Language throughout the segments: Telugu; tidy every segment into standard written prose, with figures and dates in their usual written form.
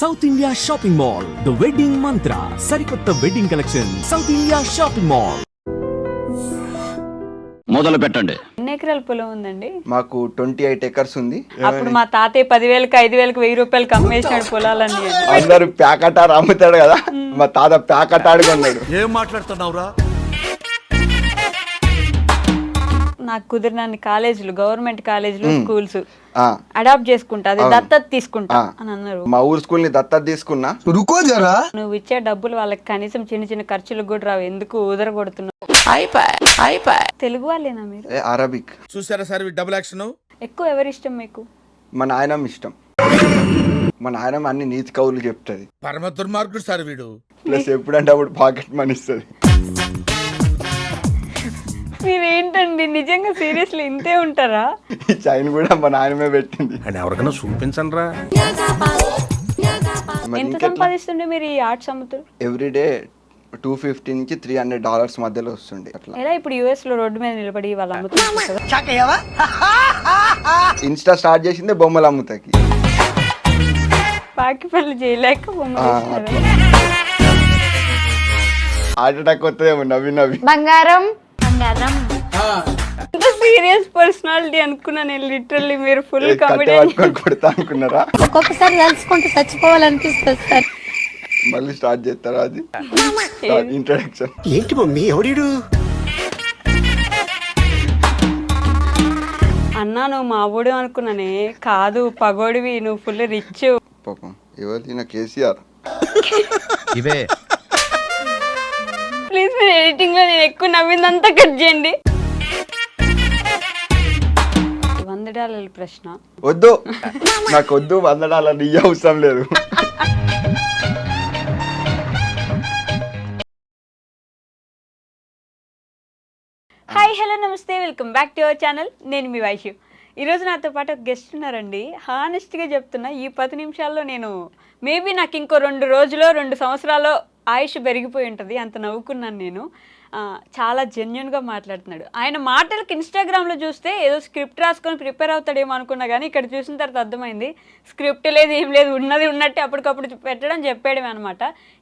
South India shopping mall, the wedding మంత్ర, సరికొత్త wedding collection, south India shopping mall. మొదలు పెట్టండి. ఎన్ని ఎకరాల పొలం ఉందండి? మాకు 28 acres ఉంది. అప్పుడు మా తాతయ్య 10,000కి 5,000కి 1,000 రూపాయలకి అమ్మేసినాడు పొలాలన్నీ. అందరు ప్యాకటారు అమ్ముతాడు కదా, మా తాత ప్యాకటాడు కొన్నాడు. ఏం మాట్లాడుతున్నావురా? నాకు కుదిరినన్ని కాలేజీలు, గవర్నమెంట్ కాలేజీలు, స్కూల్స్ అడాప్ట్ చేసుకుంటా, అది దత్తత తీసుకుంటా అని అన్నారు. మా ఊరు స్కూల్ ని దత్తత తీసుకున్నా. నువ్వు ఇచ్చే డబ్బులు వాళ్ళకి కనీసం చిన్న చిన్న ఖర్చులకు కూడా రావు, ఎందుకు ఊదర కొడుతున్నావు? తెలుగు వాళ్ళేనా మీరు? అరబిక్. చూసారా సార్ డబుల్ యాక్షన్? ఎక్కువ ఎవరి ఇష్టం మీకు? మా నాయనమ్మ ఇష్టం. మా నాయనమ్మ అన్ని నీతి కవులు చెప్తుంది. పరమ దుర్మార్గుడు సార్ వీడు. ప్లస్ ఎప్పుడంటే అప్పుడు పాకెట్ మనీ ఇస్తుంది. మీరేంటండి నిజంగా సీరియస్లీ ఇంతే ఉంటారా? ఈ చైన్ కూడా మా నాయనమే పెట్టింది. అని ఎవరికైనా చూపించండి రా. ఎంత సంపాదిస్తుండే మీరు ఈ ఆర్ట్స్ అమ్ముతారు? ఎవ్రీడే $250 నుంచి $300 మధ్యలో వస్తుండే. అట్లా ఎలా ఇప్పుడు యుఎస్ లో రోడ్డు మీద నిలబడి వాళ్ళు అమ్ముతున్నారు? ఇన్స్టా స్టార్ట్ చేసిందే బొమ్మలు అమ్ముతాకి. పాకి పనులు చేయలేక హార్ట్ అటాక్ వస్తుందేమో నవ్వి నవ్వి. బంగారం సీరియస్ పర్సనాలిటీ అనుకున్నా నేను లిటరల్లీ. మీరు ఫుల్ కామెడీ కొడతా అనుకున్నారా? ఒక్కొక్కసారి తలుచుకుంటూ చచ్చిపోవాలనిపిస్తుంది సార్. మళ్ళీ స్టార్ట్ చేస్తారా? అది ఇంట్రడక్షన్. ఏంటి మమ్మీ ఎవడు? అన్నా నువ్వు మా ఊడు అనుకున్నానే, కాదు పగోడివి, నువ్వు ఫుల్ రిచ్. పాపం ఎవరు కేసీఆర్. ఇవే ప్లీజ్ మీరు ఎడిటింగ్ లో నేను ఎక్కువ నవ్విందంతా కట్ చేయండి. $100 ప్రశ్న వద్దు, నాకు వద్దు. $100 నీ అవసరం లేదు. హాయ్ హలో నమస్తే, welcome back to our channel. నేను మీ వైషు. ఈరోజు నాతో పాటు ఒక గెస్ట్ ఉన్నారండి. హానెస్ట్గా చెప్తున్నా, ఈ 10 నిమిషాల్లో నేను మేబీ నాకు ఇంకో 2 రోజులో 2 సంవత్సరాల్లో ఆయుష్ పెరిగిపోయి ఉంటుంది, అంత నవ్వుకున్నాను నేను. చాలా జెన్యున్గా మాట్లాడుతున్నాడు. ఆయన మాటలకి ఇన్స్టాగ్రామ్లో చూస్తే ఏదో స్క్రిప్ట్ రాసుకొని ప్రిపేర్ అవుతాడేమో అనుకున్నా, కానీ ఇక్కడ చూసిన తర్వాత అర్థమైంది స్క్రిప్ట్ లేదు, ఏం లేదు, ఉన్నది ఉన్నట్టే అప్పటికప్పుడు పెట్టడం చెప్పేయడమే అనమాట.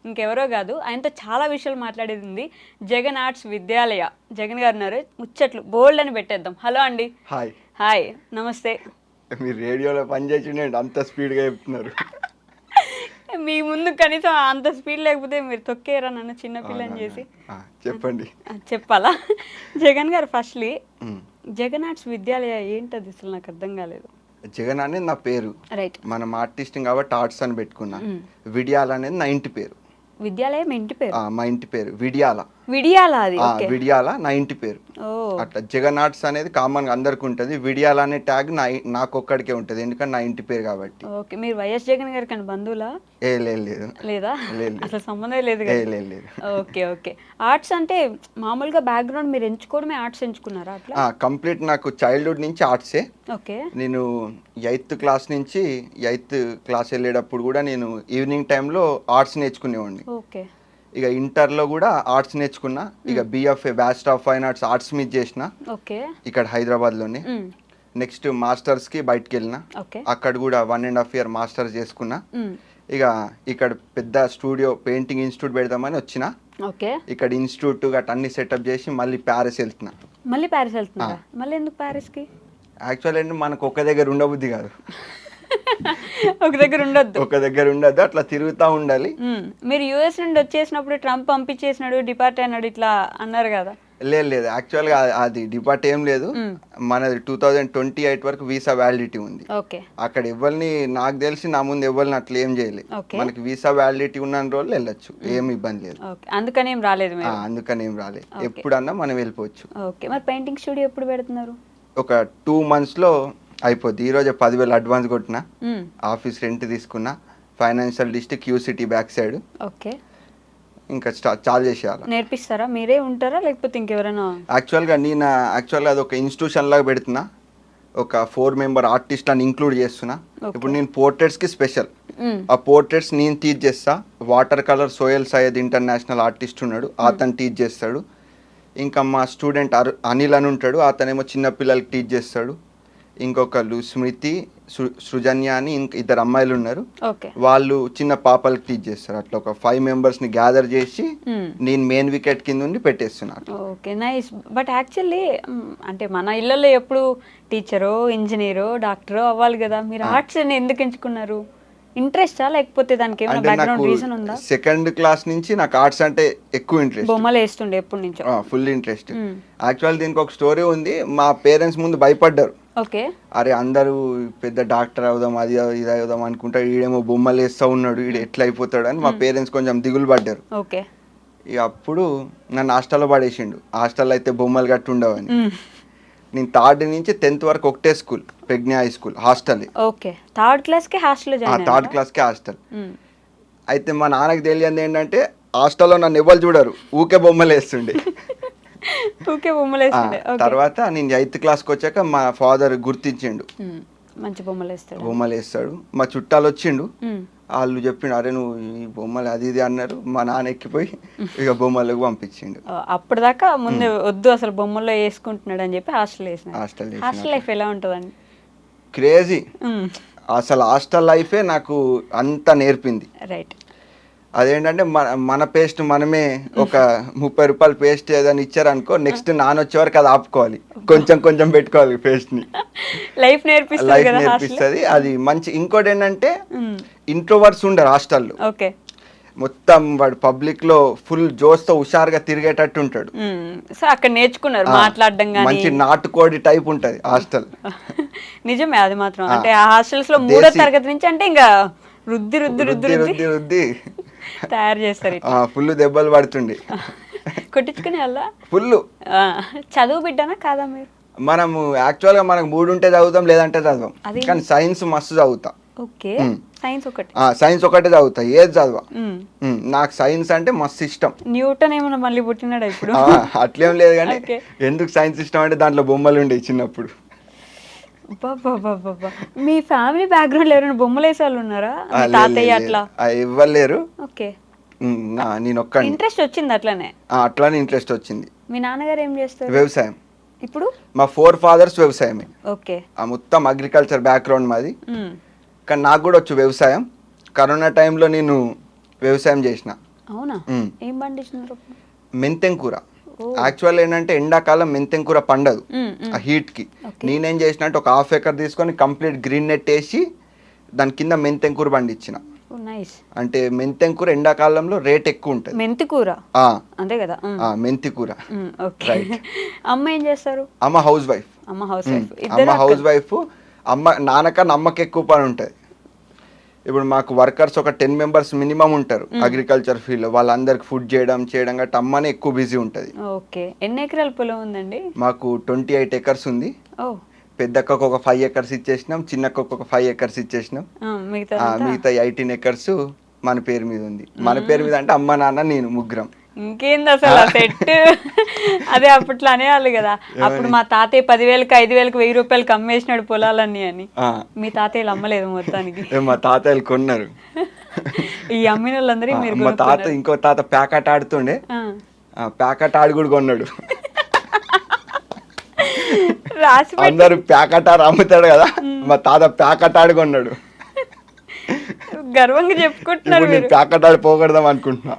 ఇంకెవరో కాదు, ఆయనతో చాలా విషయాలు మాట్లాడేది ఉంది. జగన్ ఆర్ట్స్ విద్యాలయ జగన్ గారు ఉన్నారు. ముచ్చట్లు బోల్డ్ అని పెట్టేద్దాం. హలో అండి. హాయ్. హాయ్ నమస్తే. మీరు రేడియోలో పనిచేసి అంత స్పీడ్గా చెప్తున్నారు. మీ ముందు కనీసం అంత స్పీడ్ లేకపోతే మీరు తొక్కేరా నన్ను చిన్నపిల్లని చేసి. చెప్పండి. చెప్పాలా? జగన్ గారు ఫస్ట్లీ జగన్ ఆర్ట్స్ విద్యాలయ ఏంటది అసలు నాకు అర్థం కాలేదు. జగన్ అనేది నా పేరు. రైట్. మనం ఆర్టిస్ట్ కాబట్టి ఆర్ట్స్ అని పెట్టుకున్నా. విడియాల అనేది నా ఇంటి పేరు. విద్యాలయం ఇంటి పేరు? మా ఇంటి పేరు విడియాల. విడియాల? అది విడియాల నా ఇంటి పేరు. అట్లా జగన్ ఆర్ట్స్ అనేది కామన్ గా అందరికి ఉంటది. విడియాల అనే ట్యాగ్ నాకు ఒక్కడికే ఉంటది, ఎందుకంటే నా ఇంటి పేరు కాబట్టి. ఓకే. మీరు వైఎస్ జగన్ గారి కానీ బంధువులా? లేదు. లేదా? అసలు సంబంధం లేదు. లేదు. Okay okay. ఆర్ట్స్ అంటే మామూలుగా బ్యాక్గ్రౌండ్ మీరు ఎంచుకోవడమే ఆర్ట్స్ ఎంచుకున్నారా? అట్లా కంప్లీట్ నాకు చైల్డ్హుడ్ నుంచి ఆర్ట్సే. ఓకే. నేను 8th క్లాస్ నుంచి 8th క్లాస్ వెళ్ళేటప్పుడు కూడా నేను ఈవినింగ్ టైంలో ఆర్ట్స్ నేర్చుకునేవాడిని. ఓకే. ఇక ఇంటర్లో కూడా ఆర్ట్స్ నేర్చుకున్నా. ఇక BFA bachelor of fine arts arts మీద చేసిన. ఓకే. ఇక్కడ హైదరాబాద్లోనే. నెక్స్ట్ మాస్టర్స్కి బయటకు వెళ్ళిన. అక్కడ కూడా 1.5 year మాస్టర్స్ చేసుకున్నా. ఇక ఇక్కడ పెద్ద స్టూడియో పెయింటింగ్ ఇన్స్టిట్యూట్ పెడదామని వచ్చిన. ఇక్కడ ఇన్స్టిట్యూట్ గట్రా అన్ని సెటప్ చేసి మళ్ళీ ప్యారిస్ వెళ్తున్నా. మళ్ళీ ప్యారిస్ వెళ్తున్నా? మళ్ళీ ఎందుకు ప్యారిస్కి? యాక్చువల్ ఏంటి, మనకు ఒక దగ్గర ఉండబుద్ధి కాదు. ఒక దగ్గర ఉండద్దు, అట్లా తిరుగుతూ ఉండాలి. మీరు యుఎస్ నుండి వచ్చేసినప్పుడు ట్రంప్ పంపించేసినాడు, డిపార్ట్ అయినాడు ఇట్లా అన్నారు కదా? లేదు, యాక్చువల్గా అది డిపార్ట్ ఏం లేదు. మనది 2028 వరకు వీసా వ్యాలిడిటీ ఉంది. అక్కడ ఎవరిని నాకు తెలిసి నా ముందు ఎవరిని అట్లా ఏం చేయలేదు. మనకి వీసా వ్యాలిడిటీ ఉన్న రోజులు వెళ్ళొచ్చు, ఏం ఇబ్బంది లేదు. అందుకని ఏం రాలేదు? ఎప్పుడన్నా మనం వెళ్ళిపోవచ్చు. మరి పెయింటింగ్ స్టూడియో ఎప్పుడు పెడుతున్నారు? ఒక 2 monthsలో అయిపోద్ది. ఈరోజు 10,000 అడ్వాన్స్ కొట్టిన, ఆఫీస్ రెంట్ తీసుకున్నా, financial district QCT back side. Okay. ఇంకా చాలు చేసేయాలి. నేర్పిస్తారా? మీరే ఉంటారా లేకపోతే ఇంకెవరైనా? యాక్చువల్గా అది ఒక ఇన్స్టిట్యూషన్ లాగా పెడుతున్నా. ఒక 4 member ఆర్టిస్ట్లను ఇంక్లూడ్ చేస్తున్నా. ఇప్పుడు నేను పోర్ట్రేట్స్కి స్పెషల్. ఆ పోర్ట్రేట్స్ నేను టీచ్ చేస్తా. Water colour Soyal Syed international artist ఉన్నాడు, అతను టీచ్ చేస్తాడు. ఇంకా మా స్టూడెంట్ అనిల్ అని ఉంటాడు, అతనేమో చిన్నపిల్లలకి టీచ్ చేస్తాడు. ఇంకొకళ్ళు స్మృతి, సృజన్య అని ఇంక ఇద్దరు అమ్మాయిలు ఉన్నారు. ఓకే. వాళ్ళు చిన్న పాపలకి టీచ్ చేస్తారు. అట్లా ఒక 5 మెంబర్స్ని గ్యాదర్ చేసి నేను మెయిన్ వికెట్ కింద ఉండి పెట్టేస్తున్నాను. Okay, nice. బట్ యాక్చువల్లీ అంటే మన ఇళ్ళల్లో ఎప్పుడు టీచరో ఇంజనీరో డాక్టరో అవ్వాలి కదా, మీరు ఆర్ట్స్ ఎందుకు ఎంచుకున్నారు? ఇంట్రెస్టా లేకపోతే దానికి ఏమైనా అంటే బ్యాక్గ్రౌండ్ నాకు రీజన్ ఉందా? సెకండ్ క్లాస్ నుంచి నాకు ఆర్ట్స్ అంటే ఎక్కువ ఇంట్రెస్ట్, బొమ్మలు వేస్తుండే ఎప్పటి నుంచో? Full interest. యాక్చువల్ దీనికి ఒక స్టోరీ ఉంది. మా పేరెంట్స్ ముందు భయపడ్డారు. ఓకే. అరే అందరూ పెద్ద డాక్టర్ అవుదాం, అది ఇది అవుదాం అనుకుంటా, ఈడేమో బొమ్మలు వేస్తూ ఉన్నాడు, ఈడు ఎట్లా అయిపోతాడు అని మా పేరెంట్స్ కొంచెం దిగులు పడ్డారు. ఓకే. ఇక అప్పుడు నన్ను హాస్టల్లో పడేసిండు. హాస్టల్లో అయితే బొమ్మలు గట్టి ఉండవని. నేను 3rd నుంచి 10th వరకు ఒకటే school, Pragna high school, hostel. Okay. 3rd క్లాస్కి హాస్టల్లో జాయిన్ 3rd క్లాస్కి హాస్టల్. అయితే మా నాన్నకి తెలియదు ఏంటంటే హాస్టల్లో నన్ను ఎవరు చూడరు, ఊకే బొమ్మలు వేస్తుండే. ఓకే, బొమ్మలు వేస్తుండే. తర్వాత నేను 8th క్లాస్కి వచ్చాక మా ఫాదర్ గుర్తించిండు, మంచి బొమ్మలు వేస్తాడు. బొమ్మలు వేస్తాడు. మా చుట్టాలు వచ్చిండు, వాళ్ళు చెప్పిండు అరే నువ్వు ఈ బొమ్మలు అది ఇది అన్నారు. మా నాన్న ఎక్కిపోయి ఇక బొమ్మలకు పంపించిండు. అప్పటిదాకా ముందు వద్దు అసలు బొమ్మల్లో వేసుకుంటున్నాడు అని చెప్పి హాస్టల్ వేసిన. హాస్టల్ లైఫ్ ఎలా ఉంటుందండి? క్రేజీ. అసలు హాస్టల్ లైఫే నాకు అంత నేర్పింది. రైట్. అదేంటంటే మన పేస్ట్ మనమే ఒక 30 రూపాయలు పేస్ట్ ఏదైనా ఇచ్చారనుకో, నెక్స్ట్ నాన్న వచ్చే వరకు అది ఆపుకోవాలి, కొంచెం కొంచెం పెట్టుకోవాలి పేస్ట్ని. లైఫ్ నేర్పిస్తుంది అది మంచి. ఇంకోటి ఏంటంటే ఇంట్రోవర్ట్స్ ఉండరు హాస్టల్లో. ఓకే. మొత్తం వాడు పబ్లిక్ లో ఫుల్ జోస్తో హుషారుగా తిరిగేటట్టు ఉంటాడు. సో అక్కడ నేర్చుకున్నారు మాట్లాడడం కానీ, మంచి నాటుకోడి టైప్ ఉంటది హాస్టల్. నిజమే అది మాత్రం. అంటే ఆ హాస్టల్స్ లో 3వ తరగతి నుంచి అంటే ఇంకా రుద్ది రుద్ది రుద్ది రుద్ది రుద్ది తయారు చేస్తారు. ఫుల్ దెబ్బలు పడుతుండే. కొట్టించుకునే వాళ్ళ ఫుల్. చదువు బిడ్డనా కాదా మీరు? మనము యాక్చువల్ గా మనకు 3 ఉంటే చదువుతాం, లేదంటే చదవం. కానీ సైన్స్ మస్తు చదువుతా. ఓకే. సైన్స్ ఒకటి, సైన్స్ ఒకటే చదువుతా, ఏది చదవా. నాకు సైన్స్ అంటే మస్తు ఇష్టం. న్యూటన్ ఏమన్నా మళ్ళీ పుట్టినాడా ఇప్పుడు? అట్లేం లేదు, కానీ ఎందుకు సైన్స్ ఇష్టం అంటే దాంట్లో బొమ్మలు ఉండే చిన్నప్పుడు. మీ ఫ్యామిలీ బ్యాక్గ్రౌండ్ ఎవరైనా బొమ్మలు వేసే వాళ్ళు ఉన్నారా? తాతయ్య అట్లా ఇవ్వలేరు. ఓకే. నేను ఒక్క ఇంట్రెస్ట్ వచ్చింది అట్లానే? అట్లానే ఇంట్రెస్ట్ వచ్చింది. మీ నాన్నగారు ఏం చేస్తారు? వ్యవసాయం. ఇప్పుడు మా 4 fathers వ్యవసాయమే. ఓకే. మొత్తం అగ్రికల్చర్ బ్యాక్గ్రౌండ్ మాది. కానీ నాకు కూడా వచ్చు వ్యవసాయం. కరోనా టైంలో నేను వ్యవసాయం చేసిన. అవునా? ఏం పండించినారు? మెంతెం కూర. యాక్చువల్ ఏంటంటే ఎండాకాలం మెంతెం కూర పండదు ఆ హీట్కి. నేనేం చేసిన అంటే ఒక 1/2 acre తీసుకొని కంప్లీట్ గ్రీన్ నెట్ వేసి దాని కింద మెంతెం కూర పండించిన. అంటే మెంతెం కూర ఎండాకాలంలో రేట్ ఎక్కువ ఉంటుంది. మెంతి కూర అంతే కదా? మెంతి కూర. అమ్మ ఏం చేస్తారు? అమ్మ హౌస్ వైఫ్. అమ్మ హౌస్ వైఫ్. నాన్నకన్నా అమ్మకి ఎక్కువ పని ఉంటుంది. ఇప్పుడు మాకు వర్కర్స్ ఒక 10 members మినిమం ఉంటారు అగ్రికల్చర్ ఫీల్డ్. వాళ్ళందరికి ఫుడ్ చేయడం గట్రా అమ్మనే ఎక్కువ బిజీ ఉంటుంది. ఓకే. ఎన్ని ఎకరాల పొలం ఉందండి? మాకు 28 acres ఉంది. పెద్దక్కకు ఒక 5 acres ఇచ్చేసినాం, చిన్నక్కకు ఒక 5 acres ఇచ్చేసినాం. మిగతా 18 acres మన పేరు మీద ఉంది. మన పేరు మీద అంటే అమ్మ నాన్న నేను ముగ్గురం. ఇంకేంది అసలు సెట్. అదే అప్పట్లో అనేవాళ్ళు కదా, అప్పుడు మా తాతయ్య 10,000కి 5,000కి 1,000 రూపాయలకి అమ్మేసినాడు పొలాలన్నీ అని. మీ తాతయ్యలు అమ్మలేదు మొత్తానికి? మా తాతయ్యలు కొన్నారు. ఈ అమ్మిన వాళ్ళందరూ మీరు? మా తాత ఇంకో తాత ప్యాకెట్ ఆడుతుండే, ప్యాకెట్ ఆడి కూడా కొన్నాడు. అందరు ప్యాకెట్ ఆడు అమ్ముతాడు కదా, మా తాత ప్యాకెట్ ఆడి కొన్నాడు. గర్వంగా చెప్పుకుంటున్నారు. నేను ప్యాకెట్ ఆడి పోగొడదాం అనుకుంటున్నా.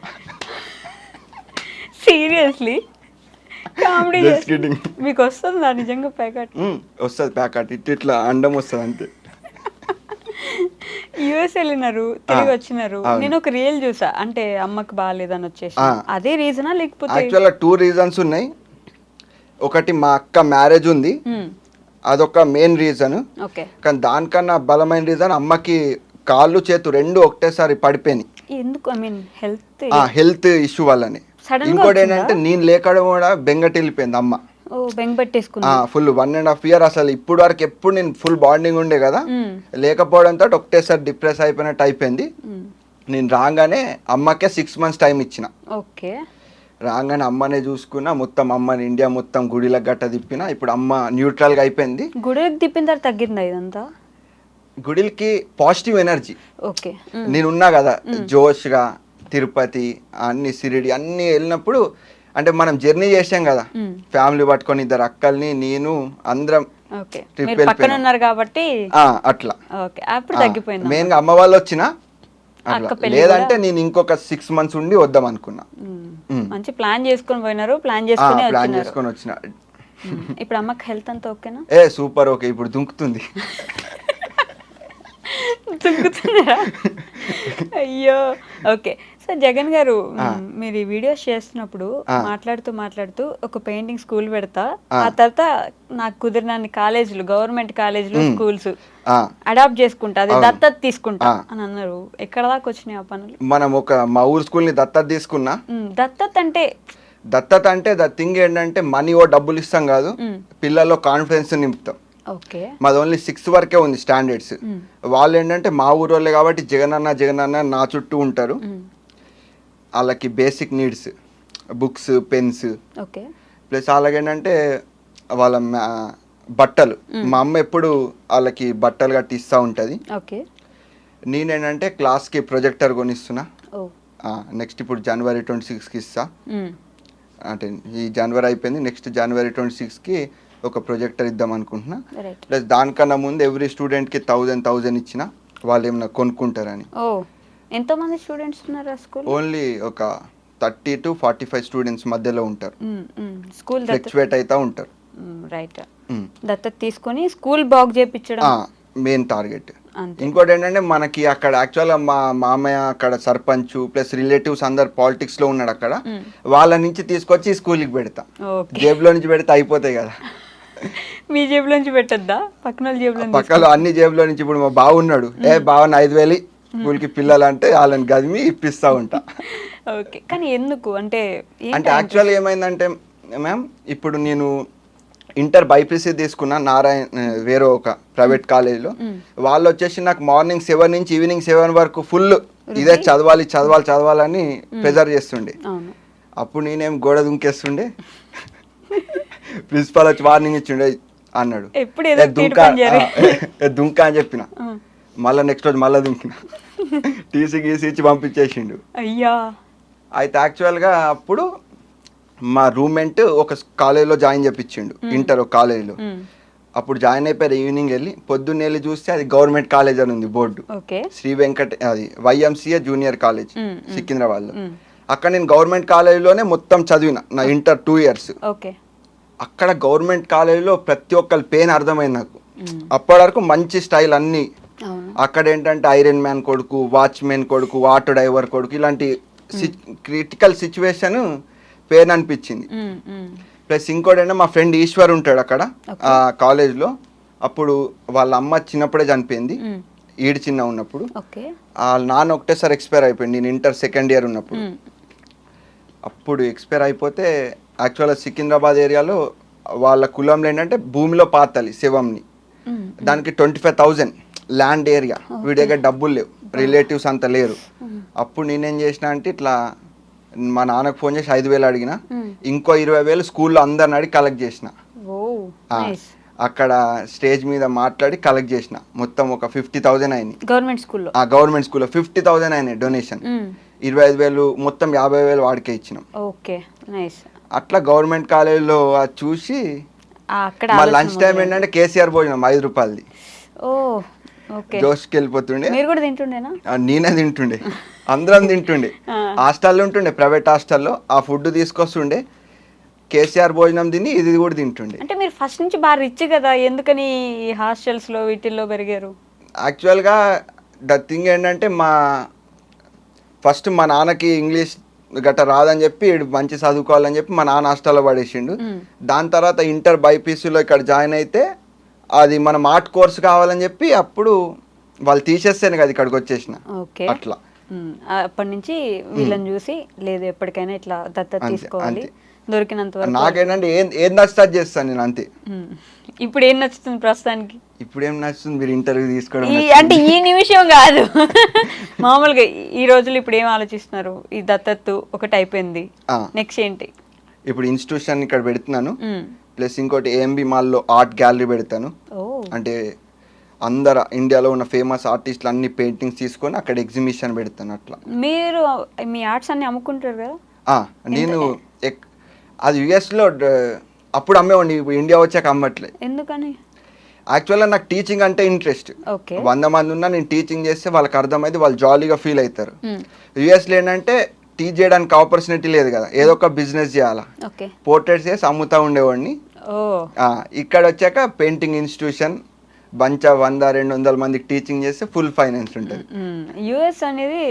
సీరియస్లీ? కామెడీ. మీకు వస్తుందా నిజంగా ప్యాకెట్? వస్తుంది ప్యాకెట్, ఇట్లా అండం వస్తుంది అంతే. యుఎస్ వెళ్ళినారు, తిరిగి వచ్చినారు. నేను ఒక రీల్ చూసా, అంటే అమ్మకి బాగాలేదని వచ్చేసి. అదే రీజనా లేకపోతే? యాక్చువల్గా 2 reasons ఉన్నాయి. ఒకటి మా అక్క మ్యారేజ్ ఉంది, అదొక మెయిన్ రీజన్. కానీ దానికన్నా బలమైన రీజన్ అమ్మకి కాళ్ళు చేతు 2 ఒకటేసారి పడిపోయినాయి. ఎందుకు? ఐ మీన్ హెల్త్ ఇష్యూ వల్లనే. ఇంకోటి ఏంటంటే నేను లేకడం కూడా బెంగటి వెళ్ళిపోయింది అమ్మ. ఫుల్ 1.5 year అసలు ఇప్పుడు వరకు ఎప్పుడు నేను ఫుల్ బాండింగ్ ఉండే కదా, లేకపోవడంతో ఒకటేసారి డిప్రెస్ అయిపోయినట్టు అయిపోయింది. నేను రాగానే అమ్మకే 6 months టైం ఇచ్చిన. రాగానే అమ్మనే చూసుకున్నా, మొత్తం అమ్మని ఇండియా మొత్తం గుడిలకు గట్ట తిప్పిన. ఇప్పుడు అమ్మ న్యూట్రల్ గా అయిపోయింది. గుడికి తిప్పిన తర్వాత తగ్గిందా ఇదంతా? గుడికి పాజిటివ్ ఎనర్జీ. నేనున్నా కదా జోష్గా, తిరుపతి అన్ని షిరిడి అన్ని వెళ్ళినప్పుడు అంటే మనం జర్నీ చేసాం కదా ఫ్యామిలీ పట్టుకొని, ఇద్దరు అక్కల్ని, నేను, అందరం ఓకే ట్రిప్ మీరు పక్కన వెళ్ళిపోయినాం. ఉన్నారు కాబట్టి అట్లా ఓకే అప్పుడు తగ్గిపోయింది మెయిన్ గా అమ్మ వాళ్ళు వచ్చిన అక్క పెళ్లి లేదంటే నేను ఇంకొక 6 months ఉండి వద్దాం అనుకున్నా. మంచి ప్లాన్ చేసుకొని పోయినారు, ప్లాన్ చేసుకుని ప్లాన్ వచ్చినారు. చేసుకొని వచ్చిన. ఇప్పుడు అమ్మకి హెల్త్ అంతా ఓకేనా? సూపర్ ఓకే, ఇప్పుడు దుంకుతుంది. దుంకుతున్నారా? అయ్యో ఓకే. సో జగన్ గారు, మీరు ఈ వీడియోస్ చేస్తున్నప్పుడు మాట్లాడుతూ ఒక పెయింటింగ్ స్కూల్ పెడతా, ఆ తర్వాత నాకు కుదిరినన్ని కాలేజీలు, గవర్నమెంట్ కాలేజీలు, స్కూల్స్ అడాప్ట్ చేసుకుంటా, అది దత్తత తీసుకుంటా అని అన్నారు. ఎక్కడ దాకా వచ్చినాయి ఆ పనులు? మనం మా ఊరు స్కూల్ ని దత్తత తీసుకున్నా. దత్తత అంటే ద థింగ్ ఏంటంటే మనీ డబ్బులు ఇస్తాం కాదు, పిల్లల్లో కాన్ఫిడెన్స్ నింపుతాం. మాది ఓన్లీ 6 వరకే ఉంది స్టాండర్డ్స్. వాళ్ళు ఏంటంటే మా ఊరు వాళ్ళే కాబట్టి జగన్ అన్న నా చుట్టూ ఉంటారు. వాళ్ళకి basic needs books, pens, plus అలాగేంటంటే వాళ్ళ బట్టలు. మా అమ్మ ఎప్పుడు వాళ్ళకి బట్టలు గట్టి ఇస్తూ ఉంటుంది. నేనేంటంటే క్లాస్కి ప్రొజెక్టర్ కొనిస్తున్నా. నెక్స్ట్ ఇప్పుడు January 26కి ఇస్తా. అంటే ఈ జనవరి అయిపోయింది, నెక్స్ట్ January 26కి ఒక ప్రొజెక్టర్ ఇద్దాం అనుకుంటున్నా. ప్లస్ దానికన్నా ముందు ఎవ్రీ స్టూడెంట్కి 1000 ఇచ్చిన వాళ్ళు ఏమైనా కొనుక్కుంటారని. ఎంతమంది స్టూడెంట్స్ ఉన్నారు ఆ స్కూల్? ఓన్లీ ఒక 30 to 45 స్టూడెంట్స్ మధ్యలో ఉంటారు. స్కూల్ ఫ్లక్చువేట్ అవుతా ఉంటారు. రైట్. దత్తత తీసుకొని స్కూల్ బాగు చేయించడం మెయిన్ టార్గెట్. ఇంకోటి ఏంటంటే మనకి అక్కడ యాక్చువల్గా మా మామయ్య అక్కడ సర్పంచ్ ప్లస్ రిలేటివ్స్ అందరు పాలిటిక్స్ లో ఉన్నాడు అక్కడ. వాళ్ళ నుంచి తీసుకొచ్చి స్కూల్కి పెడతా. జేబులో నుంచి పెడితే అయిపోతాయి కదా. మీ జేబులో నుంచి పెట్టద్దా? పక్కన జేబులో? పక్కన అన్ని జేబులో నుంచి. ఇప్పుడు మా బావ ఉన్నాడు, బావని 5,000 స్కూల్కి పిల్లలు అంటే వాళ్ళని గదిమి ఇప్పిస్తా ఉంటా. ఓకే. కానీ ఎందుకు అంటే యాక్చువల్గా ఏమైందంటే మ్యామ్, ఇప్పుడు నేను ఇంటర్ బైపీసీ తీసుకున్నా నారాయణ వేరే ఒక ప్రైవేట్ కాలేజ్లో. వాళ్ళు వచ్చేసి నాకు మార్నింగ్ 7 నుంచి ఈవినింగ్ 7 వరకు ఫుల్ ఇదే చదవాలని ప్రెజర్ చేస్తుండే. అప్పుడు నేనేం గోడ దుంకేస్తుండే. ప్రిన్సిపాల్ వచ్చి వార్నింగ్ ఇచ్చిండే, అన్నాడు దుంకా అని చెప్పిన. మళ్ళీ నెక్స్ట్ రోజు మళ్ళీ దుంకిన. టీసీ గీసీ ఇచ్చి పంపించేసిండు. అయ్యా. అయితే యాక్చువల్గా అప్పుడు మా రూమ్మేట్ ఒక కాలేజీలో జాయిన్ చేయించిండు, ఇంటర్ ఒక కాలేజీలో. అప్పుడు జాయిన్ అయిపోయారు. ఈవినింగ్ వెళ్ళి పొద్దున్న వెళ్ళి చూస్తే అది గవర్నమెంట్ కాలేజ్ అని ఉంది బోర్డు. శ్రీ వెంకట, అది YMCA జూనియర్ కాలేజ్ సికింద్రాబాద్లో. అక్కడ నేను గవర్నమెంట్ కాలేజీలోనే మొత్తం చదివిన నా ఇంటర్ 2 years. అక్కడ గవర్నమెంట్ కాలేజీలో ప్రతి ఒక్కరి పెయిన్ అర్థమైంది నాకు. అప్పటి వరకు మంచి స్టైల్ అన్ని. అక్కడ ఏంటంటే ఐరన్ మ్యాన్ కొడుకు, వాచ్మెన్ కొడుకు, ఆటో డ్రైవర్ కొడుకు, ఇలాంటి క్రిటికల్ సిచ్యువేషన్ పెయిన్ అనిపించింది. ప్లస్ ఇంకోటి ఏంటంటే మా ఫ్రెండ్ ఈశ్వర్ ఉంటాడు అక్కడ ఆ కాలేజ్లో. అప్పుడు వాళ్ళ అమ్మ చిన్నప్పుడే చనిపోయింది, ఈడు చిన్న ఉన్నప్పుడు. వాళ్ళ నాన్న ఒకటేసారి ఎక్స్పైర్ అయిపోయింది నేను ఇంటర్ 2nd year ఉన్నప్పుడు. అప్పుడు ఎక్స్పైర్ అయిపోతే యాక్చువల్గా సికింద్రాబాద్ ఏరియాలో వాళ్ళ కులంలో ఏంటంటే భూమిలో పాతాలి శవంని. దానికి 25,000 ల్యాండ్ ఏరియా. వీడి దగ్గర డబ్బులు లేవు, రిలేటివ్స్ అంత లేరు. అప్పుడు నేనేం చేసిన అంటే ఇట్లా మా నాన్నకు ఫోన్ చేసి 5,000 అడిగిన, ఇంకో 20,000 స్కూల్లో అందరిని అడిగి కలెక్ట్ చేసిన. అక్కడ స్టేజ్ మీద మాట్లాడి కలెక్ట్ చేసిన. మొత్తం ఒక 50,000 అయినాయి గవర్నమెంట్ స్కూల్లో 50,000 అయినాయి డొనేషన్. 25,000 మొత్తం 50,000 వాడికే ఇచ్చినాం. అట్లా గవర్నమెంట్ కాలేజీలో అది చూసి మా లంచ్ టైం ఏంటంటే కేసీఆర్ భోజనం 5 రూపాయలది. జోష్కి వెళ్ళిపోతుండే. నేనే తింటుండే, అందరం తింటుండే. హాస్టల్లో ఉంటుండే, ప్రైవేట్ హాస్టల్లో. ఆ ఫుడ్ తీసుకొస్తుండే, కేసీఆర్ భోజనం తిని ఇది కూడా తింటుండే. అంటే మీరు ఫస్ట్ నుంచి బాగా రిచ్ కదా, ఎందుకని హాస్టల్స్ లో వీటిల్లో పెరిగారు? యాక్చువల్గా ద థింగ్ ఏంటంటే ఫస్ట్ మా నాన్నకి ఇంగ్లీష్ గట్ట రాదని చెప్పి మంచి చదువుకోవాలని చెప్పి మా నాన్న హాస్టల్లో పడేసిండు. దాని తర్వాత ఇంటర్ బైపీసీలో ఇక్కడ జాయిన్ అయితే అది మనం ఆర్ట్ కోర్స్ కావాలని చెప్పి అప్పుడు వాళ్ళు తీసేస్తేనే కదా ఇక్కడికి వచ్చేసిన. అట్లా అప్పటి నుంచి వీళ్ళని చూసి లేదు ఎప్పటికైనా ఇట్లా దత్తత తీసుకోవాలి, దొరికినంత వరకు. నాకేంటంటే ఏం నచ్చుతుంది చేస్తాను నేను, అంతే. ఇప్పుడు ఏం నచ్చుతుంది ప్రస్తుతానికి? ఇప్పుడు ఏం నచ్చుతుంది, మీరు ఇంటర్వ్యూ తీసుకోవడం. అంటే ఈ నిమిషం కాదు, మామూలుగా ఈ రోజులు ఇప్పుడు ఏం ఆలోచిస్తున్నారు? ఈ దత్తత ఒకటి అయిపోయింది, నెక్స్ట్ ఏంటి? ఇప్పుడు ఇన్స్టిట్యూషన్ ఇక్కడ పెడుతున్నాను. ప్లస్ ఇంకోటి AMB మాల్లో ఆర్ట్ గ్యాలరీ పెడతాను. అంటే అందరు ఇండియాలో ఉన్న ఫేమస్ ఆర్టిస్టులు అన్ని పెయింటింగ్స్ తీసుకొని అక్కడ ఎగ్జిబిషన్ పెడతాను. అట్లా మీరు మీ ఆర్ట్స్ అన్ని అమ్ముకుంటారు కదా? నేను అది యుఎస్లో అప్పుడు అమ్మేవాడిని, ఇప్పుడు ఇండియా వచ్చాక అమ్మట్లే. ఎందుకని? యాక్చువల్గా నాకు టీచింగ్ అంటే ఇంట్రెస్ట్. ఓకే. 100 మంది ఉన్నా నేను టీచింగ్ చేస్తే వాళ్ళకి అర్థమైంది, వాళ్ళు జాలీగా ఫీల్ అవుతారు. యుఎస్లో ఏంటంటే టీచ్ చేయడానికి ఆపర్చునిటీ లేదు కదా, ఏదో ఒక బిజినెస్ చేయాలా. ఓకే. పోర్ట్రేట్స్ చేసి అమ్ముతా ఉండేవాడిని. ఓ. ఇక్కడ వచ్చాక పెయింటింగ్ ఇన్స్టిట్యూషన్ బంచ్ 100-200 మందికి టీచింగ్ చేస్తే ఫుల్ ఫైనాన్స్ ఉంటుంది. యుఎస్ అనేది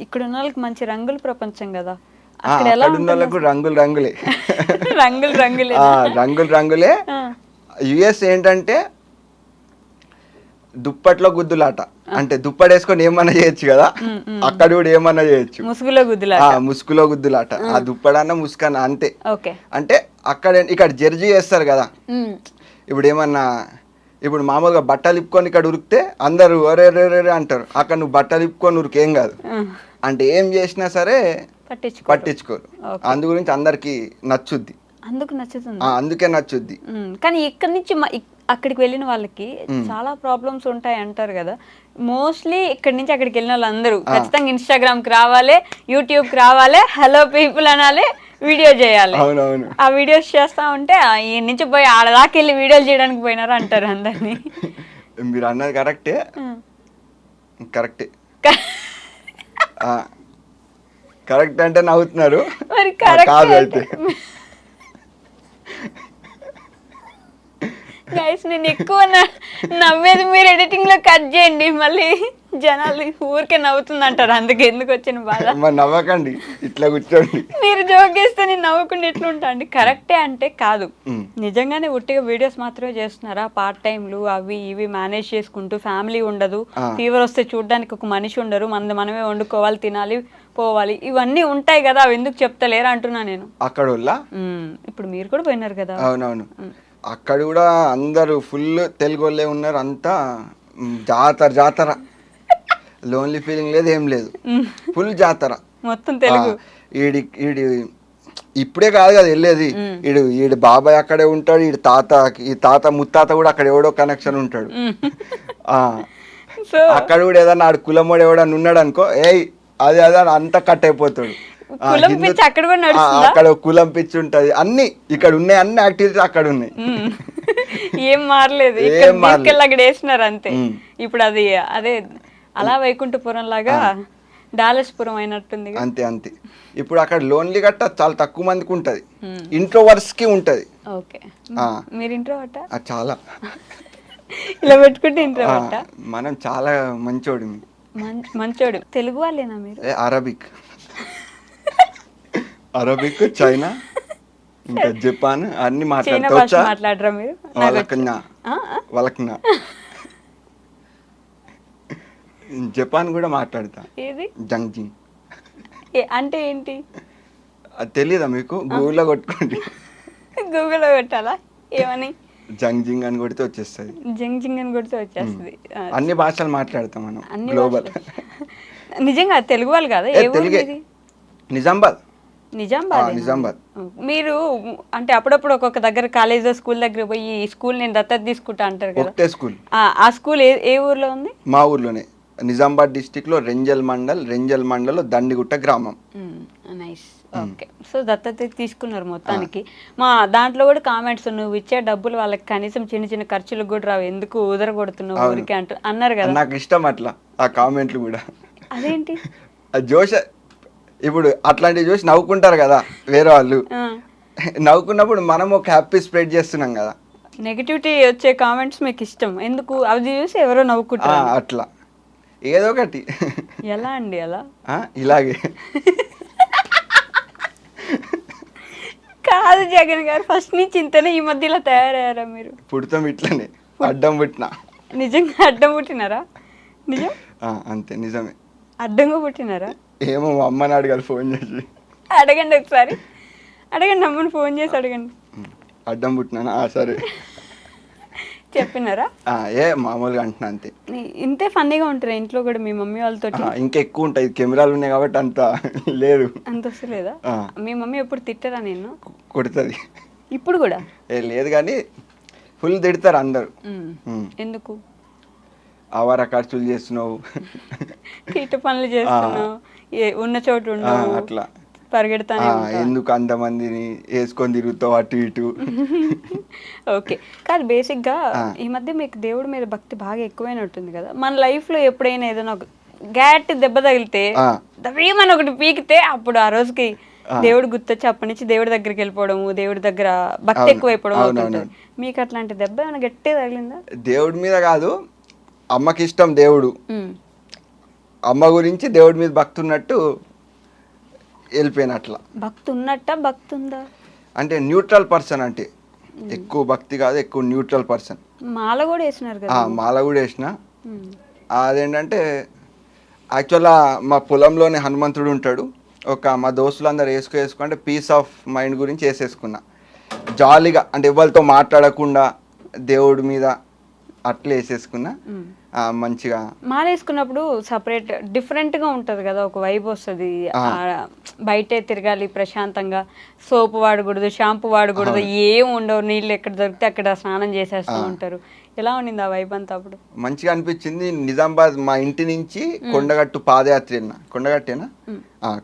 ఇక్కడ ఉన్న వాళ్ళకి మంచి రంగుల ప్రపంచం కదా. అక్కడ ఉన్న వాళ్ళకు రంగులు రంగులే. రంగులు రంగులే. రంగులు రంగులే. యుఎస్ ఏంటంటే దుప్పట్లో గుద్దులాట, అంటే దుప్పటేసుకొని ఏమన్నా చేయొచ్చు కదా, అక్కడ కూడా ఏమన్నా చేయొచ్చు. ముసుగులో గుద్దులాట. ముసుగులో గుద్దులాట, ఆ దుప్పడన్నా ముసుకన్నా అంతే. ఓకే. అంటే ఇక్కడ జడ్జి చేస్తారు కదా. ఇప్పుడు ఏమన్నా, ఇప్పుడు మామూలుగా బట్టలు ఇప్పుకొని ఇక్కడ ఉరికితే అందరూ ఒరే అంటారు, అక్కడ నువ్వు బట్టలు ఇప్పుకొని ఉరికేం కాదు, అంటే ఏం చేసినా సరే పట్టించుకోరు. అందు గురించి అందరికి నచ్చుద్ది. అందుకు నచ్చుతుంది. అందుకే నచ్చుద్ది. కానీ ఇక్కడి నుంచి అక్కడికి వెళ్ళిన వాళ్ళకి చాలా ప్రాబ్లమ్స్ ఉంటాయి అంటారు కదా. మోస్ట్లీ ఇక్కడి నుంచి అక్కడికి వెళ్ళిన వాళ్ళందరూ ఖచ్చితంగా ఇన్స్టాగ్రామ్ కి రావాలి, యూట్యూబ్ కి రావాలి, హలో పీపుల్ అనాలి, వీడియో చేయాలి. అవునవును. ఆ వీడియోస్ చేస్తా ఉంటే ఈ నుంచి పోయి ఆడదాకా వెళ్ళి వీడియోలు చేయడానికి పోయినారు అంటారు అందరినీ. మీరు అన్నది కరెక్టే. కరెక్ట్ అంటే నవ్వుతున్నారు. మరి కాదు అయితే గైస్, నేను ఎక్కువ నవ్వేది మీరు ఎడిటింగ్ లో కట్ చేయండి, మళ్ళీ జనాలు ఊరికే నవ్వుతుంది అంటారు, అందుకే ఎందుకు వచ్చిన బాధ. నవ్వకండి, ఇట్లా కూర్చోండి. మీరు జోక్ చేస్తే నేను నవ్వకుండా ఎట్లుంటా అండి. కరెక్టే అంటే కాదు, నిజంగానే ఉట్టిగా వీడియోస్ మాత్రమే చేస్తున్నారా? పార్ట్ టైంలు అవి ఇవి మేనేజ్ చేసుకుంటూ, ఫ్యామిలీ ఉండదు, ఫీవర్ వస్తే చూడడానికి ఒక మనిషి ఉండరు, మనమే వండుకోవాలి, తినాలి, పోవాలి, ఇవన్నీ ఉంటాయి కదా, అవి ఎందుకు చెప్తలేరా అంటున్నా నేను. అక్కడ ఇప్పుడు మీరు కూడా పోయినారు కదా. అవునవును. అక్కడ కూడా అందరూ ఫుల్ తెలుగు వాళ్ళే ఉన్నారు, అంతా జాతర, లోన్లీ ఫీలింగ్ లేదు, ఏం లేదు, ఫుల్ జాతర మొత్తం తెలుగు. ఈడి ఇప్పుడే కాదు కదా వెళ్ళేది, ఈడు బాబాయ్ అక్కడే ఉంటాడు, ఈ తాత ముత్తాత కూడా అక్కడ ఎవడో కనెక్షన్ ఉంటాడు. అక్కడ కూడా ఏదన్నా ఆడు కులమోడు ఎవడన్నా ఉన్నాడు అనుకో, అదే అంతా కట్ అయిపోతాడు. అక్కడ కులం పిచ్చి ఉంటది, అన్ని ఇక్కడ ఉన్నాయి, అన్ని యాక్టివిటీస్ అక్కడ ఉన్నాయి. ఏం మారలేదు, అక్కడ వేసినారు అంతే. ఇప్పుడు అది అదే అలా వైకుంఠపురం లాగా డాలస్పురం అయినట్టుంది. అంతే. ఇప్పుడు అక్కడ లోన్లీ గట్ట చాలా తక్కువ మందికి ఉంటది, ఇంట్రోవర్ట్స్ కి ఉంటది. ఓకే. మీరు ఇంట్రోవర్ట? చాలా. ఇలా పెట్టుకుంటే ఇంట్రోవర్ట? మనం చాలా మంచోడు. తెలుగు వాళ్ళేనా మీరు? అరబిక్, చైనా, ఇంకా జపాన్ అన్ని మాట్లాడరా మీరు? వాళ్ళకి జపాన్ కూడా మాట్లాడతా. ఏది? జంగ్జింగ్ అంటే ఏంటి అది తెలీదా మీకు? గూగుల్లో కొట్టుకోండి. గూగుల్లో కొట్టాలా? ఏమని? జంగ్జింగ్ అని కొడితే వచ్చేస్తుంది. జంగ్జింగ్ అని కొడితే వచ్చేస్తుంది. అన్ని భాషలు మాట్లాడతాం మనం, గ్లోబల్. నిజంగా తెలుగు వాళ్ళు కాదా? నిజామాబాద్. మీరు అంటే అప్పుడప్పుడు ఒక్కొక్క దగ్గర కాలేజ్ స్కూల్ దగ్గర పోయి ఈ స్కూల్ నేను దత్తత తీసుకుంటా అంటారు కదా. ఒకటే స్కూల్. ఆ స్కూల్ ఏ ఊర్లో ఉంది? మా ఊర్లోనే, నిజామాబాద్ డిస్టిక్ లో రెంజల్ మండల్ దండిగుట్ట గ్రామం. నైస్. ఓకే. సో దత్తత తీసుకున్నారు మొత్తానికి. మా దాంట్లో కూడా కామెంట్స్, నువ్వు ఇచ్చే డబ్బులు వాళ్ళకి కనీసం చిన్న చిన్న ఖర్చులకు కూడా రావు, ఎందుకు ఉదర కొడుతున్నావు ఊరికి అన్నారు కదా. నాకు ఇష్టం అట్లా ఆ కామెంట్లు కూడా. అదేంటి? జోష్, ఇప్పుడు అట్లాంటివి చూసి నవ్వుకుంటారు కదా వేరే వాళ్ళు, నవ్వుకున్నప్పుడు మనం ఒక హ్యాపీ స్ప్రెడ్ చేస్తున్నాం కదా. నెగటివిటీ వచ్చే కామెంట్స్ మీకు ఇష్టం ఎందుకు? అవి చూసి ఎవరో నవ్వుకుంటారు అట్లా ఏదో ఒకటి. ఎలా అండి అలా? ఇలాగే కాదు జగన్ గారు, ఫస్ట్ నుంచి ఇంతనే, ఈ మధ్యలో తయారయ్యారా మీరు? పుడతాం ఇట్లనే, అడ్డం పుట్టినా. నిజంగా అడ్డం పుట్టినారా? నిజం? అంతే, నిజమే. అడ్డంగా పుట్టినారా? ఏమో మా అమ్మని అడగాలి ఫోన్ చేసి. అడగండి ఒకసారి, అడగండి, అమ్మని ఫోన్ చేసి అడగండి. అడ్డం పుట్టినా? సరే చెప్పినారా? మామూలుగా అంటున్నా అంతే. ఇంతే ఫన్నీగా ఉంటారా ఇంట్లో కూడా మీ మమ్మీ వాళ్ళతో? ఇంకా ఎక్కువ ఉంటాయి, కెమెరాలు ఉన్నాయి కాబట్టి అంత లేదు. అంత వస్తలేదా? మీ మమ్మీ ఎప్పుడు తిట్టరా? నేను కొడుతుంది. ఇప్పుడు కూడా? లేదు కానీ ఫుల్ తిడతారు అందరు. ఎందుకు? ఆవార ఖర్చులు చేస్తున్నావు, కీట పనులు చేస్తున్నావు, ఉన్న చోటు ఉండవు, అట్లా పరిగెడతానే ఎందుకు అంతమందిని వేసుకొని తిరుగుతావు అటు ఇటు. ఓకే. కాదు, బేసిక్గా ఈ మధ్య మీకు దేవుడి మీద భక్తి బాగా ఎక్కువైనట్టుంది కదా. మన లైఫ్లో ఎప్పుడైనా ఏదైనా ఒక గ్యాట్ దెబ్బ తగిలితే దవ్వేమని ఒకటి పీకితే అప్పుడు ఆ రోజుకి దేవుడు గుర్తొచ్చి అప్పటి నుంచి దేవుడి దగ్గరికి వెళ్ళిపోవడము, దేవుడి దగ్గర భక్తి ఎక్కువైపోవడం అవుతుంది. మీకు అట్లాంటి దెబ్బ ఏమైనా గట్టిగా తగిలిందా? దేవుడి మీద కాదు, అమ్మకి ఇష్టం దేవుడు, అమ్మ గురించి దేవుడి మీద భక్తి ఉన్నట్టు వెళ్ళిపోయిన. అట్లా భక్తి ఉన్నట్ట, భక్తి ఉందా అంటే న్యూట్రల్ పర్సన్, అంటే ఎక్కువ భక్తి కాదు, ఎక్కువ న్యూట్రల్ పర్సన్. మాల కూడా వేసినారు కదా. మాల కూడా వేసిన. అదేంటంటే యాక్చువల్గా మా పొలంలోనే హనుమంతుడు ఉంటాడు. మా దోస్తులందరూ వేసుకుంటే పీస్ ఆఫ్ మైండ్ గురించి వేసేసుకున్నా జాలీగా, అంటే ఎవరితో మాట్లాడకుండా దేవుడి మీద అట్లా వేసేసుకున్నా. మంచిగా మాల వేసుకున్నప్పుడు సపరేట్ డిఫరెంట్గా ఉంటుంది కదా, ఒక వైబ్ వస్తుంది. బయటే తిరగాలి ప్రశాంతంగా, సోపు వాడకూడదు, షాంపూ వాడకూడదు, ఏం ఉండవు, నీళ్ళు ఎక్కడ దొరికితే అక్కడ స్నానం చేసేస్తూ ఉంటారు. ఎలా ఉండింది ఆ వైబ్ అంతా అప్పుడు? మంచిగా అనిపించింది. నిజామాబాద్ మా ఇంటి నుంచి కొండగట్టు పాదయాత్ర వెళ్ళిన. కొండగట్టేనా?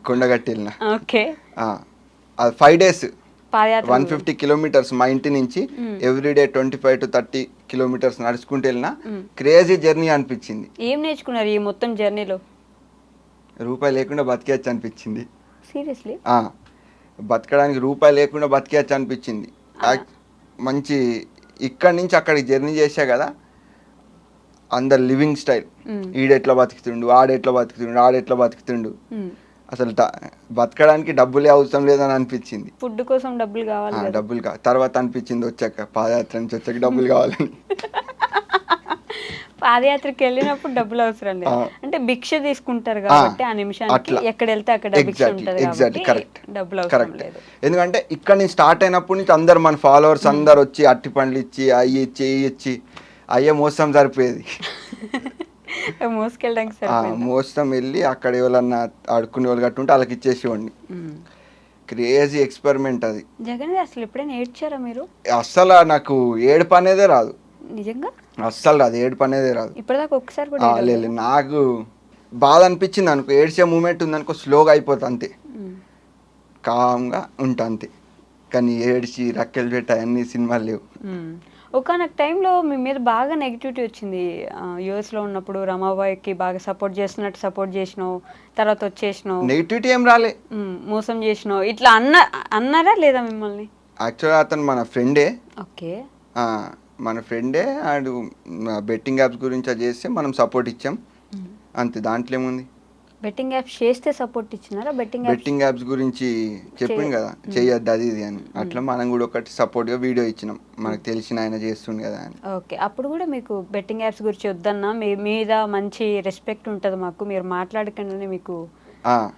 కొండగట్టు వెళ్ళిన. ఓకే. అది 5 days, పాదయాత్ర 150 kilometers మా ఇంటి నుంచి ఎవ్రీడే 25 to 30 kilometers నడుచుకుంటూ వెళ్ళిన. క్రేజీ జర్నీ అనిపించింది. ఏం నేర్చుకున్నారు ఈ మొత్తం జర్నీలో? రూపాయి లేకుండా బతికేయచ్చు అనిపించింది. సీరియస్లీ? బతకడానికి రూపాయి లేకుండా బతికేయచ్చు అనిపించింది. మంచి ఇక్కడి నుంచి అక్కడికి జర్నీ చేసా కదా, అందరు లివింగ్ స్టైల్, ఈడెట్లా బతుకుతుండు, ఆడెట్లా బతుకుతుండు, ఆడెట్లా బతుకుతుండు, అసలు బతకడానికి డబ్బులే అవసరం లేదని అనిపించింది. ఫుడ్ కోసం డబ్బులు కావాలి, డబ్బులు తర్వాత అనిపించింది వచ్చాక, పాదయాత్ర నుంచి వచ్చాక డబ్బులు కావాలని. పాదయాత్రకి వెళ్ళినప్పుడు డబ్బులు అవసరం లేదు, అంటే భిక్ష తీసుకుంటారు కాబట్టి ఆ నిమిషానికి ఎక్కడ వెళ్తే అక్కడ భిక్ష ఉంటుంది కాబట్టి డబ్బులు అవసరం లేదు. ఎందుకంటే ఇక్కడ నుంచి స్టార్ట్ అయినప్పటి నుంచి అందరు మన ఫాలోవర్స్ అందరు వచ్చి అట్టి పండ్లు ఇచ్చి అయ్యి ఇచ్చి ఇచ్చి అయ్యే మోసం సరిపోయేది. మోసం వెళ్ళి అక్కడ ఎవరన్నా ఆడుకునే వాళ్ళు కట్టుంటే వాళ్ళకి ఇచ్చేసేవాడిని. క్రేజీ ఎక్స్పెరిమెంట్ అది. జగన్ అసలు ఎప్పుడైనా ఏడ్చారా మీరు? అస్సలు నాకు ఏడుపు అనేదే రాదు. నిజంగా అస్సలు రాదు, ఏడుపు అనేదే రాదు. ఇప్పటిదాకా ఒక్కసారి కూడా లేదు. నాకు బాధ అనిపించింది అనుకో, ఏడ్చే మూమెంట్ ఉందనుకో స్లోగా అయిపోతుంది అంతే, కామ్గా ఉంటా అంతే. కానీ ఏడ్చి రక్కెలు పెట్ట అన్ని సినిమాలు లేవు. ఒకనొక టైంలో మీ మీద బాగా నెగిటివిటీ వచ్చింది. యూఎస్లో ఉన్నప్పుడు రమాబాయికి బాగా సపోర్ట్ చేసినావు, తర్వాత వచ్చేసినావు. నెగిటివిటీ ఏం రాలే, మోసం చేసినావు ఇట్లా అన్నారా లేదా మిమ్మల్ని? యాక్చువల్గా అతను మన ఫ్రెండే. ఓకే. మన ఫ్రెండే. అండ్ బెట్టింగ్ యాప్స్ గురించి అది చేస్తే మనం సపోర్ట్ ఇచ్చాం అంతే, దాంట్లో ఏముంది. బెట్టింగ్ యాప్స్ చేస్తే సపోర్ట్ ఇచ్చినారా? బెట్టింగ్ యాప్స్ గురించి చెప్పింది కదా, చెయ్యొద్దు అది ఇది అని, అట్లా మనం కూడా ఒకటి సపోర్ట్గా వీడియో ఇచ్చినాం, మనకు తెలిసిన ఆయన చేస్తుండే కదా అని. ఓకే. అప్పుడు కూడా మీకు బెట్టింగ్ యాప్స్ గురించి వద్దన్నా, మీ మీద మంచి రెస్పెక్ట్ ఉంటుంది మాకు, మీరు మాట్లాడకండి మీకు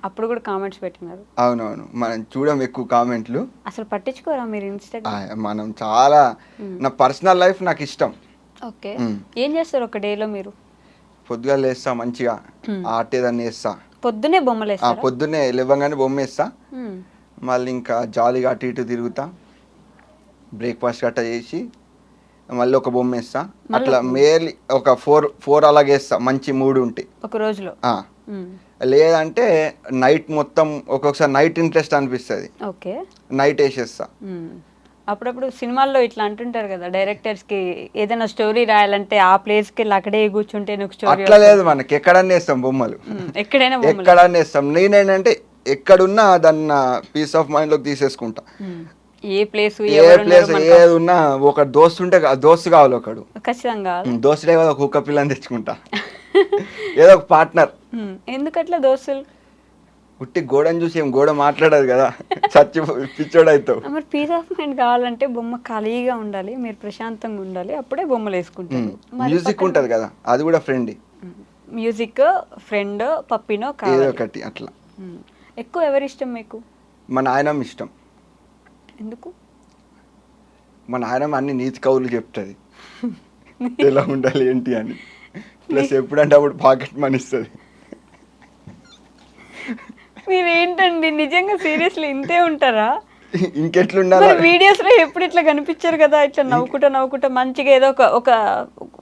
అప్పుడు కూడా కామెంట్స్ పెట్టినారు. అవునవును, మనం చూడం ఎక్కువ కామెంట్లు. అసలు పట్టించుకోరా మీరు ఇన్స్టాగ్రామ్? మనం చాలా, నా పర్సనల్ లైఫ్ నాకు ఇష్టం. ఓకే. ఏం చేస్తారు ఒక డేలో మీరు? పొద్దుగా లేస్తా, మంచిగా ఆర్ట్ ఏదన్నా వేస్తా. పొద్దునే బొమ్మలు వేస్తా? పొద్దున్నే లేవగానే బొమ్మ వేస్తా, మళ్ళీ ఇంకా జాలీగా అటు ఇటు తిరుగుతా, బ్రేక్ఫాస్ట్ గట్ట చేసి మళ్ళీ ఒక బొమ్మ వేస్తా. అట్లా మేర్లీ ఒక 4 అలాగే వేస్తా, మంచి మూడు ఉంటే ఒక రోజులో. లేదంటే నైట్ మొత్తం, ఒక్కొక్కసారి నైట్ ఇంట్రెస్ట్ అనిపిస్తుంది, ఓకే, నైట్ వేసేస్తా. అప్పుడప్పుడు సినిమాల్లో ఇట్లా అంటుంటారు కదా డైరెక్టర్స్ కి, ఏదైనా స్టోరీ రాయాలంటే ఆ ప్లేస్ కి అక్కడే కూర్చుంటే స్టోరీ. అట్లా లేదు, మనకి ఎక్కడన్నా వేస్తాం బొమ్మలు, ఎక్కడన్నా వేస్తాం. నేనేంటంటే ఎక్కడున్నా దాన్ని పీస్ ఆఫ్ మైండ్ లోకి తీసేసుకుంటా. ఏ ప్లేస్ ఏది ఉన్నా ఒక దోస్తు ఉంటే దోస్తు కావాలి ఒకడు, ఖచ్చితంగా దోస్తుడే కదా, ఒక కుక్క పిల్లని తెచ్చుకుంటా, ఏదో ఒక పార్ట్నర్. ఎందుకట్లా దోస్తులు? ఉట్టి గోడని చూసి ఏం గోడ మాట్లాడదు కదా, చచ్చి పిచ్చోడు అవుతావు. మరి పీస్ ఆఫ్ మైండ్ కావాలంటే బొమ్మ ఖాళీగా ఉండాలి, మీరు ప్రశాంతంగా ఉండాలి, అప్పుడే బొమ్మలు వేసుకుంటారు. మ్యూజిక్ ఉంటది కదా, అది కూడా ఫ్రెండ్. మ్యూజిక్, ఫ్రెండ్, పప్పినో ఏదో ఒకటి అట్లా. ఎక్కువ ఎవరి ఇష్టం మీకు? మా నాయనమ్మ ఇష్టం. ఎందుకు? మా నాయనమ్మ అన్ని నీతి కవులు చెప్తుంది, ఎలా ఉండాలి ఏంటి అని. ప్లస్ ఎప్పుడంటే అప్పుడు పాకెట్ మనీ ఇస్తుంది. మీరేంటండి నిజంగా సీరియస్లీ ఇంతే ఉంటారా? ఇంకెట్లుండాలి? వీడియోస్ లో ఎప్పుడు ఇట్లా కనిపించారు కదా, ఇట్లా నవ్వుకుంటా మంచిగా ఏదో ఒక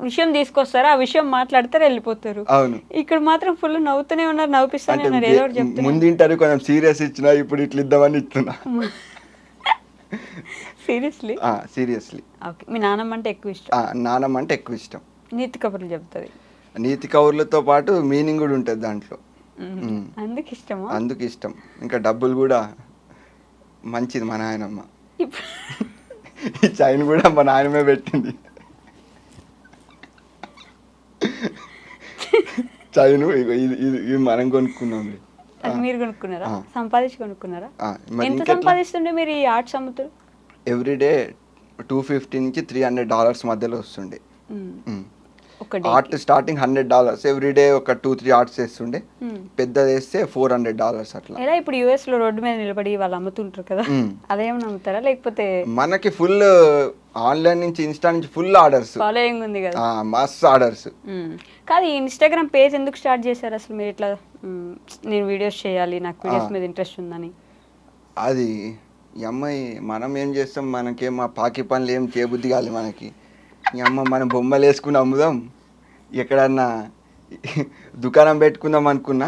విషయం తీసుకొస్తారు, ఆ విషయం మాట్లాడతారు, వెళ్ళిపోతారు. అవును. ఇక్కడ మాత్రం ఫుల్ నవ్వుతూనే ఉన్నారు, నవ్విస్తూనే అంటే ఉన్నారు, ఏదో ఒకటి చెప్తున్నారు. ముందు ఇంటర్వ్యూ కొంచెం సీరియస్ ఇచ్చినా, ఇప్పుడు ఇట్లా ఇద్దామని ఇస్తున్నా. సీరియస్లీ? సీరియస్లీ. ఓకే. మీ నాన్నమ్మ అంటే ఎక్కువ ఇష్టం? నానమ్మ అంటే ఎక్కువ ఇష్టం. నీతి కబుర్లు చెప్తుంది. నీతి కౌర్లతో పాటు మీనింగ్ కూడా ఉంటుంది దాంట్లో. అందుకు ఇష్టమా? అందుకు ఇష్టం. ఇంకా డబ్బులు కూడా మంచిది మా నాయనమ్మ. ఇప్పుడు ఈ చైన్ కూడా మా నాయనమే పెట్టింది. చైను ఇది మనం కొనుక్కున్నాం. అది మీరు కొనుక్కున్నారా? సంపాదించి కొనుక్కున్నారా? మరి ఎంత సంపాదిస్తుండే మీరు ఈ ఆర్ట్స్ అమ్ముతారు? ఎవ్రీడే $250 నుంచి $300 మధ్యలో వస్తుండే. ఆర్ట్ స్టార్టింగ్ $100, ఎవ్రీడే ఒక 2-3 ఆర్ట్స్ వేస్తుండే. పెద్దది వేస్తే $400 అట్లా. ఎలా ఇప్పుడు యుఎస్ లో రోడ్డు మీద నిలబడి వాళ్ళు అమ్ముతుంటారు కదా, అదేమన్నా అమ్ముతారా లేకపోతే? మనకి ఫుల్ ఆన్లైన్ నుంచి, ఇన్స్టా నుంచి ఫుల్ ఆర్డర్స్, ఫాలోయింగ్ ఉంది కదా, మస్తు ఆర్డర్స్. కాదు, ఈ ఇన్స్టాగ్రామ్ పేజ్ ఎందుకు స్టార్ట్ చేశారు అసలు మీరు? ఇట్లా నేను వీడియోస్ చేయాలి, నాకు వీడియోస్ మీద ఇంట్రెస్ట్ ఉందని. అది ఈ అమ్మాయి మనం ఏం చేస్తాం, మనకేం మా పాకి పనులు ఏం చేయబుద్ధి కాదు మనకి. ఈ అమ్మ మనం బొమ్మలు వేసుకుని అమ్ముదాం, ఎక్కడన్నా దుకాణం పెట్టుకుందాం అనుకున్నా,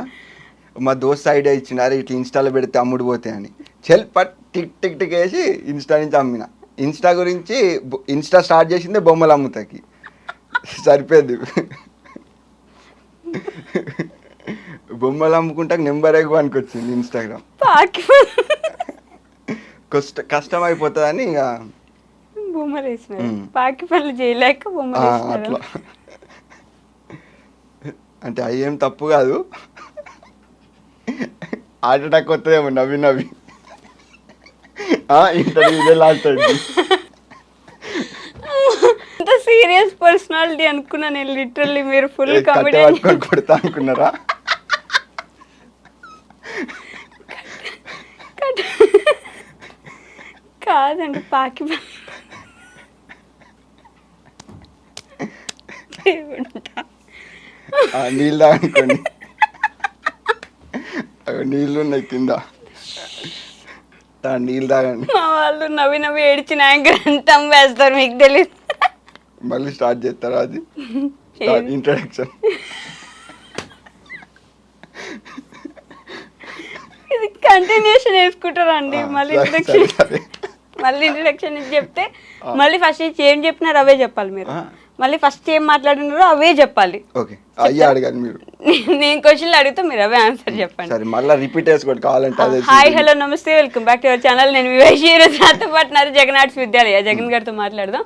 మా దోస్త్ ఐడియా ఇచ్చిండు, అరే ఇట్లా ఇన్స్టాలో పెడితే అమ్ముడు పోతాయి అని. చెల్ పట్ టిక్ టిక్ టిక్ వేసి ఇన్స్టా నుంచి అమ్మిన. ఇన్స్టా గురించి ఇన్స్టా స్టార్ట్ చేసిందే బొమ్మలు అమ్ముతాకి, సరిపోయింది. బొమ్మలు అమ్ముకుంటా నెంబర్ ఎక్కువనికి వచ్చింది ఇన్స్టాగ్రామ్. కష్టం అయిపోతుందని ఇక బొమ్మలు వేసినారు. పాకి పనులు చేయలేక బొమ్మలు వేసినారు. అట్లా అంటే అవి ఏం తప్పు కాదు, హార్ట్ అటాక్ వస్తుందేమో నవ్వి నవ్వి. ఇంటర్వ్యూ ఇదే లాస్ట్ అయింది. అంత సీరియస్ పర్సనాలిటీ అనుకున్నా నేను లిటరల్లీ. మీరు ఫుల్ కామెడీ పట్టుకొని కొడతా అనుకున్నారా? కాదండి, పాకి నీళ్ళు తాగనుకోండి, నీళ్ళు ఉన్నాయి కింద, నీళ్ళు తాగండి. మా వాళ్ళు నవ్వి నవ్వి ఏడిచిన యాంకర్ అంతా వేస్తారు, మీకు తెలియదు. మళ్ళీ స్టార్ట్ చేస్తారా? అది ఇంట్రడక్షన్. ఇది కంటిన్యూషన్ వేసుకుంటారండి. మళ్ళీ ఇంట్రడక్షన్ చెప్తే మళ్ళీ ఫస్ట్ నుంచి ఏం చెప్పినారు అవే చెప్పాలి మీరు. మళ్ళీ ఫస్ట్ ఏం మాట్లాడినారో అవే చెప్పాలి. ఓకే, అయ్యే అడగాలి మీరు. నేను క్వశ్చన్లు అడిగితే మీరు అవే ఆన్సర్ చెప్పండి. సరే, మళ్ళీ రిపీట్ చేసుకోండి కావాలంటే. హాయ్, హలో, నమస్తే, welcome back to our channel. నేను మీ వైషి. ఈరోజు నాతో పాటు జగన్ ఆర్ట్స్ విద్యాలయ జగన్ గారితో మాట్లాడదాం.